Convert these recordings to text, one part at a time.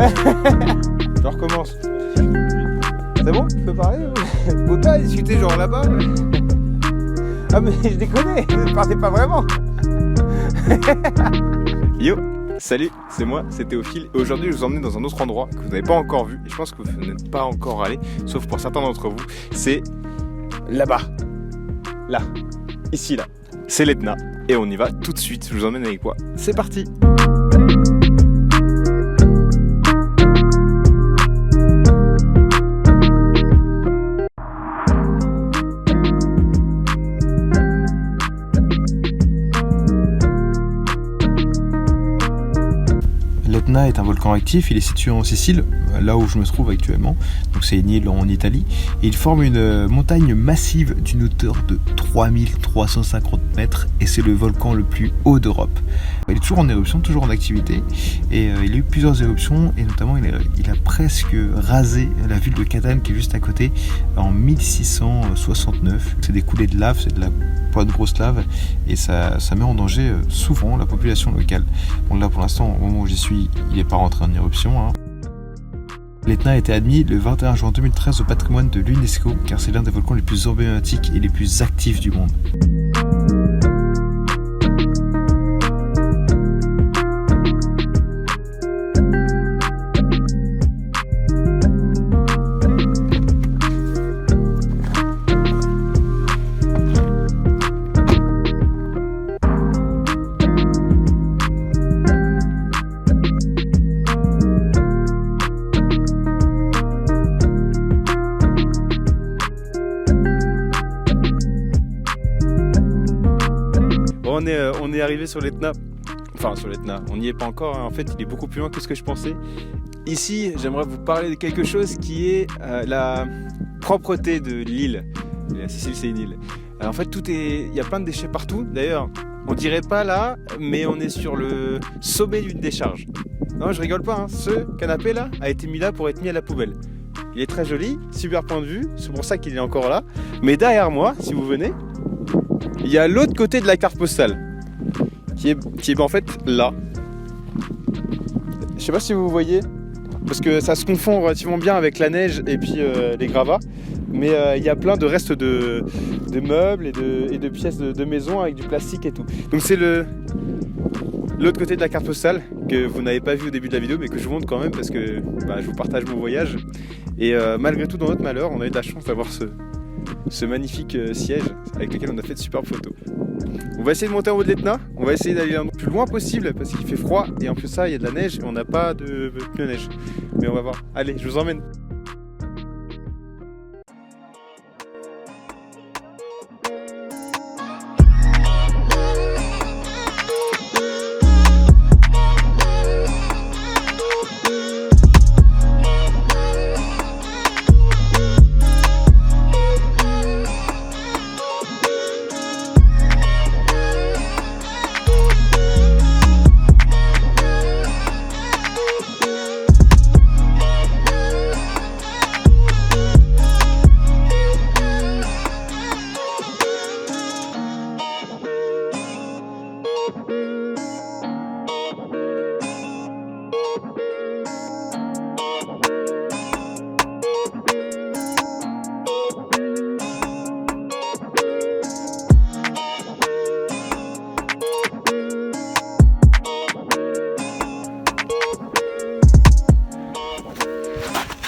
Je recommence. C'est bon? Je peux parler? Faut pas discuter genre là-bas? Ah mais je déconne, ne partez pas vraiment. Yo, salut, c'est moi, c'est Théophile. Et aujourd'hui je vous emmène dans un autre endroit que vous n'avez pas encore vu. Et je pense que vous n'êtes pas encore allé, sauf pour certains d'entre vous. C'est là-bas. Là. Ici là. C'est l'Etna. Et on y va tout de suite. Je vous emmène avec moi. C'est parti. L'Etna est un volcan actif, il est situé en Sicile, là où je me trouve actuellement, donc c'est une île en Italie, et il forme une montagne massive d'une hauteur de 3350 mètres, et c'est le volcan le plus haut d'Europe. Il est toujours en éruption, toujours en activité, et il a eu plusieurs éruptions, et notamment il a presque rasé la ville de Catane qui est juste à côté en 1669. C'est des coulées de lave, c'est de la de grosse lave, et ça met en danger souvent la population locale. Bon là pour l'instant, au moment où j'y suis, il n'est pas rentré en éruption. L'Etna a été admis le 21 juin 2013 au patrimoine de l'UNESCO car c'est l'un des volcans les plus emblématiques et les plus actifs du monde. On est arrivé sur l'Etna, enfin sur l'Etna, on n'y est pas encore, en fait il est beaucoup plus loin que ce que je pensais. Ici j'aimerais vous parler de quelque chose qui est la propreté de l'île. La Sicile c'est une île. En fait il y a plein de déchets partout, d'ailleurs on dirait pas là, mais on est sur le sommet d'une décharge. Non je rigole pas, ce canapé là a été mis là pour être mis à la poubelle. Il est très joli, super point de vue, c'est pour ça qu'il est encore là. Mais derrière moi, si vous venez, il y a l'autre côté de la carte postale qui est en fait là. Je sais pas si vous voyez, parce que ça se confond relativement bien avec la neige et puis les gravats. Mais il y a plein de restes de meubles et de pièces de maison avec du plastique et tout. Donc c'est l'autre côté de la carte postale que vous n'avez pas vu au début de la vidéo mais que je vous montre quand même parce que je vous partage mon voyage. Et malgré tout dans notre malheur, on a eu de la chance d'avoir ce magnifique siège avec lequel on a fait de superbes photos. On va essayer de monter en haut de l'Etna, on va essayer d'aller le plus loin possible parce qu'il fait froid et en plus ça il y a de la neige et on n'a pas de pneus neige. Mais on va voir. Allez, je vous emmène.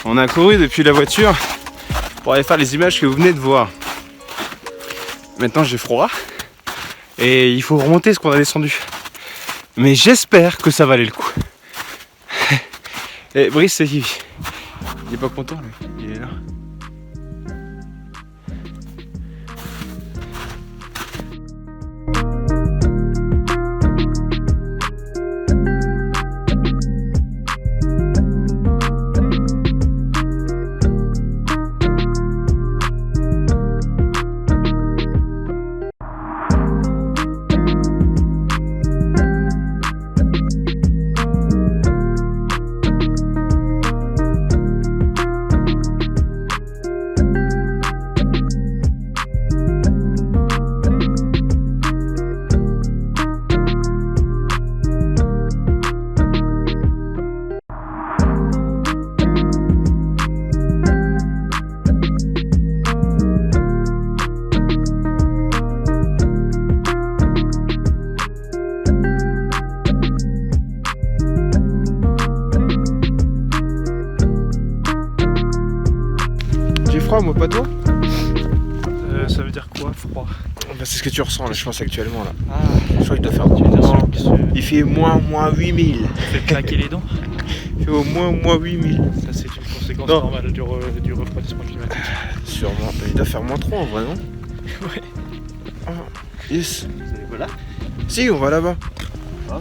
On a couru depuis la voiture pour aller faire les images que vous venez de voir. Maintenant j'ai froid et il faut remonter ce qu'on a descendu. Mais j'espère que ça valait le coup. Et Brice, il est pas content lui, il est là. froid, moi pas toi. Ça veut dire quoi, froid? Bah, c'est ce que tu ressens là, je pense actuellement là. Ah, Je crois qu'il doit faire tu veux dire celui qui se Il fait moins 8000. fait claquer les dents? Il fait au moins 8000. Ça, c'est une conséquence Non. normale du refroidissement climatique. Sûrement. Il doit faire moins 3 en vrai, non? Ouais. Ah, yes. Voilà. Si, on va là-bas. Ah.